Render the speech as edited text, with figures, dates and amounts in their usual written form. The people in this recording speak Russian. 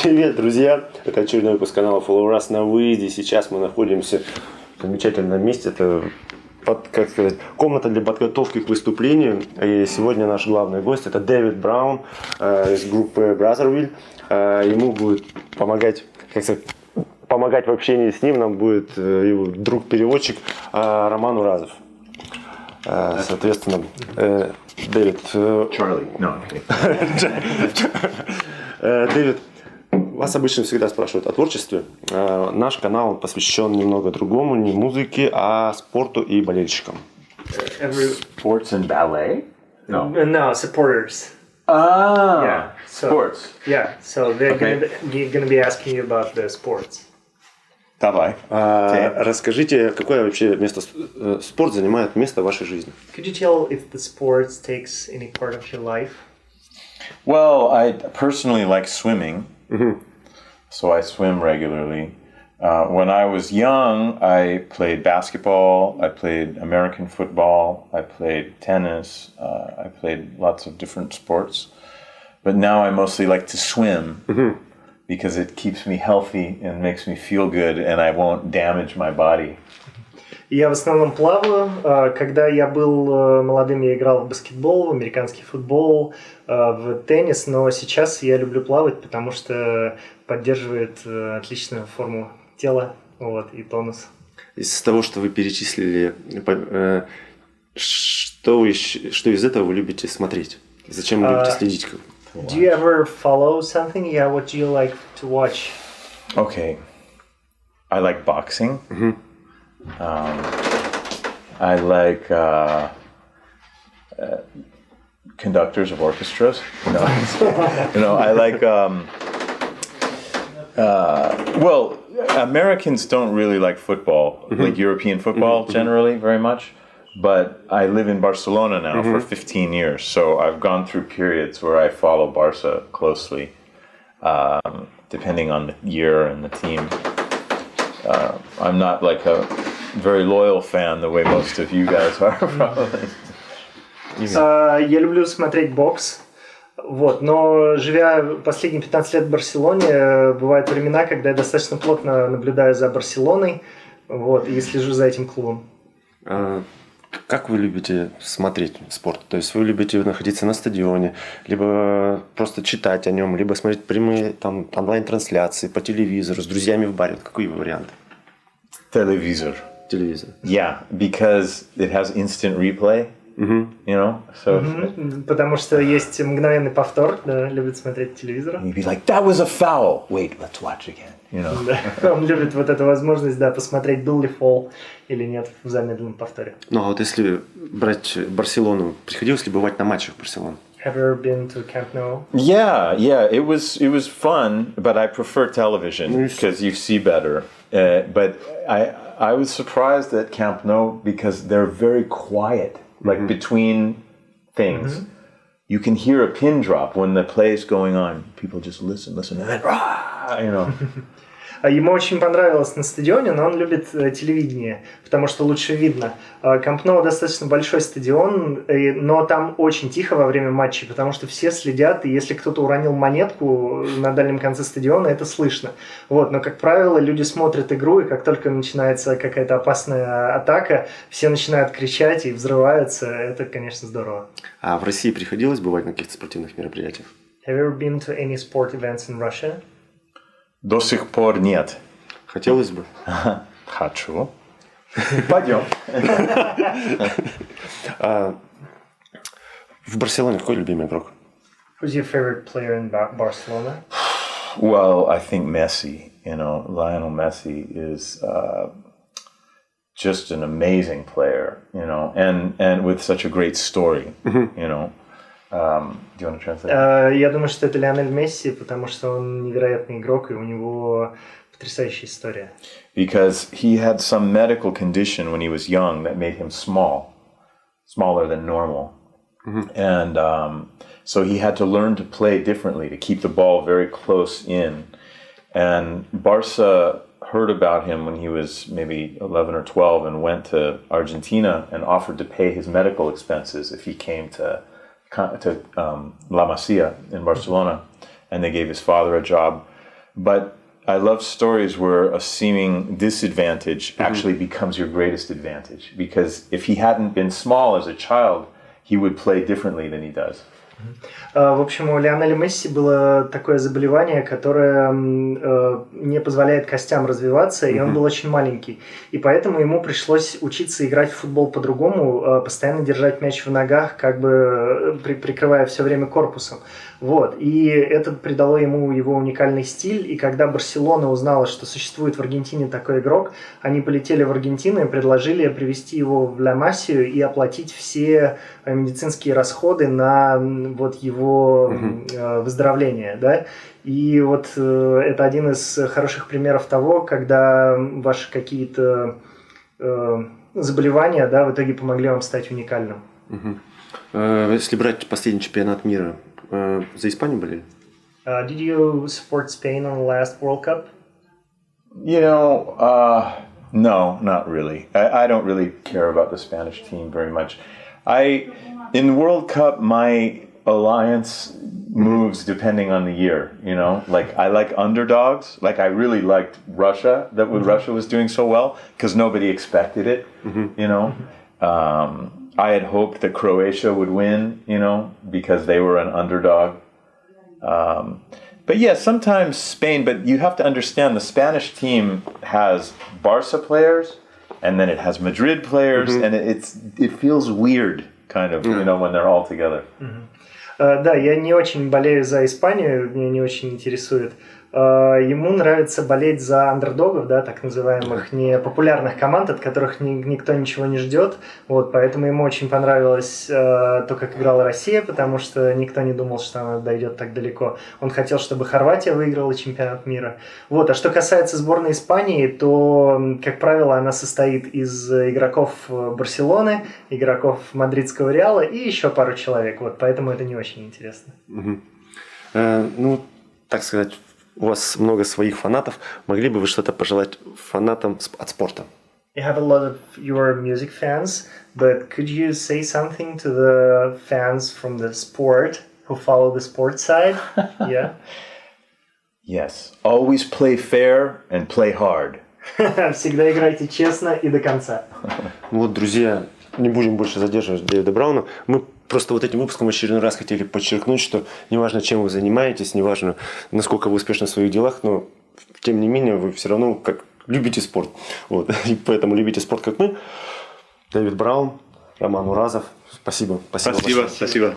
Привет, друзья! Это очередной выпуск канала followRus на выезде. Сейчас мы находимся в замечательном месте. Это, комната для подготовки к выступлению. И сегодня наш главный гость это Дэвид Браун из группы Brazzaville. Ему будет помогать в общении с ним нам будет его друг-переводчик Роман Уразов. Соответственно, Дэвид... Charlie. No. Дэвид, вас обычно всегда спрашивают о творчестве. Наш канал посвящен немного другому, не музыке, а спорту и болельщикам. Sports and ballet? No, supporters. Ah, Yeah, sports. So they're gonna be asking you about the sports. Давай. Расскажите, какое вообще место спорт занимает место в вашей жизни? Could you tell if the sports takes any part of your life? Well, I personally like swimming, so I swim regularly. When I was young, I played basketball, I played American football, I played tennis, I played lots of different sports. But now I mostly like to swim because it keeps me healthy and makes me feel good and I won't damage my body. Я в основном плаваю. Когда я был молодым, я играл в баскетбол, в американский футбол, в теннис, но сейчас я люблю плавать, потому что поддерживает отличную форму тела, и тонус. Из того, что вы перечислили, что из этого вы любите смотреть? Зачем вы любите следить? Do you ever follow something? Yeah, what do you like to watch? Okay. I like boxing. I like conductors of orchestras. I like. Well, Americans don't really like football, like European football generally, very much. But I live in Barcelona now for 15 years, so I've gone through periods where I follow Barca closely, depending on the year and the team. I'm not like a very loyal fan the way most of you guys are, probably. Я люблю смотреть бокс, но живя последние 15 лет в Барселоне, бывают времена, когда я достаточно плотно наблюдаю за Барселоной, и слежу за этим клубом. Как вы любите смотреть спорт? То есть вы любите находиться на стадионе, либо просто читать о нем, либо смотреть прямые онлайн-трансляции по телевизору с друзьями в баре? Какой вариант? Телевизор. Yeah, because it has instant replay. Потому что есть мгновенный повтор, любит смотреть телевизор. You'd be like, that was a foul. Wait, let's watch again. Он любит эту возможность, посмотреть, был ли фол или нет в замедленном повторе. Ну, если брать Барселону, приходилось ли бывать на матчах Барселоны? Have you ever been to Camp Nou? Yeah, it was fun, but I prefer television because you see better. But I was surprised at Camp Nou because they're very quiet. Like between things, you can hear a pin drop when the play is going on. People just listen, and then, Ему очень понравилось на стадионе, но он любит телевидение, потому что лучше видно. Камп Ноу достаточно большой стадион, но там очень тихо во время матчей, потому что все следят, и если кто-то уронил монетку на дальнем конце стадиона, это слышно. Но, как правило, люди смотрят игру, и как только начинается какая-то опасная атака, все начинают кричать и взрываются. Это, конечно, здорово. А в России приходилось бывать на каких-то спортивных мероприятиях? Have you ever been to any sport events in Russia? До сих пор нет. Хотелось бы. Хочу. Пойдем. В Барселоне какой любимый игрок? Who's your favorite player in Barcelona? Well, I think Messi. Lionel Messi is just an amazing player. And with such a great story. Do you want to translate? Я думаю, что это Лионель Месси, потому что он невероятный игрок, и у него потрясающая история. Because he had some medical condition when he was young that made him smaller than normal. And so he had to learn to play differently, to keep the ball very close in. And Barca heard about him when he was maybe 11 or 12 and went to Argentina and offered to pay his medical expenses if he came to La Masia in Barcelona, and they gave his father a job. But I love stories where a seeming disadvantage actually becomes your greatest advantage. Because if he hadn't been small as a child, he would play differently than he does. В общем, у Лионеля Месси было такое заболевание, которое не позволяет костям развиваться, и он был очень маленький. И поэтому ему пришлось учиться играть в футбол по-другому, постоянно держать мяч в ногах, как бы прикрывая все время корпусом. Вот. И это придало ему его уникальный стиль, и когда Барселона узнала, что существует в Аргентине такой игрок, они полетели в Аргентину и предложили привезти его в Ла Масию и оплатить все медицинские расходы на вот его выздоровление, да. И вот это один из хороших примеров того, когда ваши какие-то заболевания, да, в итоге помогли вам стать уникальным. Если брать последний чемпионат мира, за Испанию болели? Did you support Spain on the last World Cup? You know, no, not really. I don't really care about the Spanish team very much. In the World Cup, my alliance moves depending on the year, you know? Like, I like underdogs. Like, I really liked Russia, that Russia was doing so well, because nobody expected it, you know? I had hoped that Croatia would win, you know, because they were an underdog. But yeah, sometimes Spain, but you have to understand the Spanish team has Barca players, and then it has Madrid players, and it feels weird, kind of, you know, when they're all together. Да, я не очень болею за Испанию, меня не очень интересует. Ему нравится болеть за андердогов, да, так называемых непопулярных команд, от которых никто ничего не ждет. Вот, поэтому ему очень понравилось то, как играла Россия, потому что никто не думал, что она дойдет так далеко. Он хотел, чтобы Хорватия выиграла чемпионат мира. Вот, а что касается сборной Испании, то, как правило, она состоит из игроков Барселоны, игроков мадридского Реала и еще пару человек. Вот, поэтому это не очень интересно. Ну, так сказать, у вас много своих фанатов. Могли бы вы что-то пожелать фанатам от спорта? You have a lot of your music fans, but could you say something to the fans from the sport who follow the sport side? Yeah. Yes. Always play fair and play hard. Всегда играйте честно и до конца. Вот, друзья, не будем больше задерживать Дэвида Брауна. Мы просто вот этим выпуском в очередной раз хотели подчеркнуть, что неважно, чем вы занимаетесь, неважно, насколько вы успешны в своих делах, но тем не менее вы все равно как любите спорт. Вот. И поэтому любите спорт, как мы. Дэвид Браун, Роман Уразов. Спасибо. Спасибо.